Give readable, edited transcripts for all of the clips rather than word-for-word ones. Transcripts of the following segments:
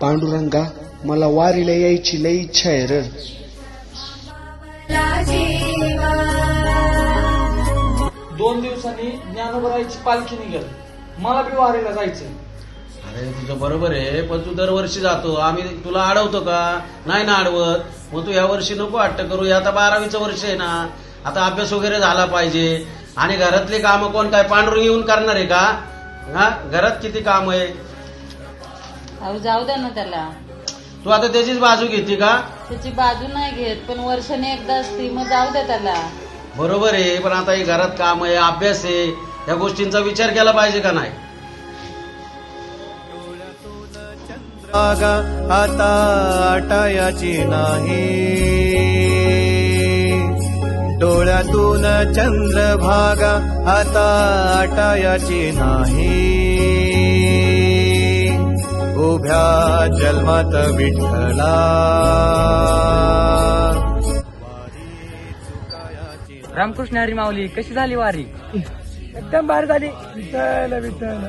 पांडुरंगा, मला वारीला यायची लई इच्छा आहे र. 2 दिवसांनी ज्ञानोबराची पालखी निघेल. मला बी वारीला जायचंय. अरे तुझं बरोबर आहे, पण तू दरवर्षी जातो, आम्ही तुला अडवतो का? नाही ना अडवत. मग तू या वर्षी नको हट्ट करू. आता 12वीचं वर्ष आहे ना, आता अभ्यास वगैरे झाला पाहिजे. आणि घरातली कामं कोण काय पांडुरंग येऊन करणार आहे का? हा, घरात किती काम आहे. अहो जाऊ द्या ना त्याला. तू आता त्याचीच बाजू घेते का? त्याची बाजू नाही घेत, पण वर्षाने एकदा असते, मग जाऊ द्या त्याला. बरोबर आहे, पण आता हे घरात काम आहे, अभ्यास आहे, या गोष्टींचा विचार केला पाहिजे का नाही? आता आटायाची नाही, डोळ्यातून चंद्रभागा आता आटायाची नाही. उभ्या जन्मात विठ्ठला रामकृष्ण हरी माऊली, कशी झाली वारी? एकदम भारी झाली. विठ्ठल विठ्ठल.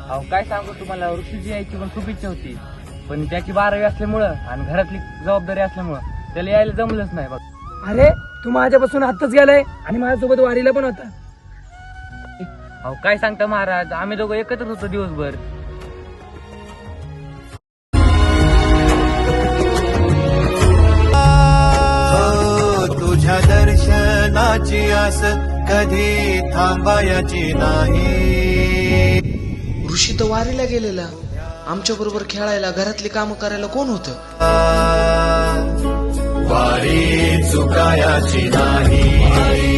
अहो काय सांगू तुम्हाला, ऋषीची यायची पण खूप इच्छा होती, पण त्याची 12वी असल्यामुळं आणि घरातली जबाबदारी असल्यामुळं त्याला यायला जमलंच नाही. बघ अरे तू माझ्यापासून आत्ताच गेलाय आणि माझ्यासोबत वारीला पण होता. अहो काय सांगता महाराज, आम्ही दोघं एकत्रच होतो दिवसभर. तुझ्या दर्शनाची आस कधी थांबायची नाही. ऋषी तर वारीला गेलेला, आमच्या बरोबर खेळायला, घरातली कामं करायला कोण होतं? वारी चुकायाची नाही.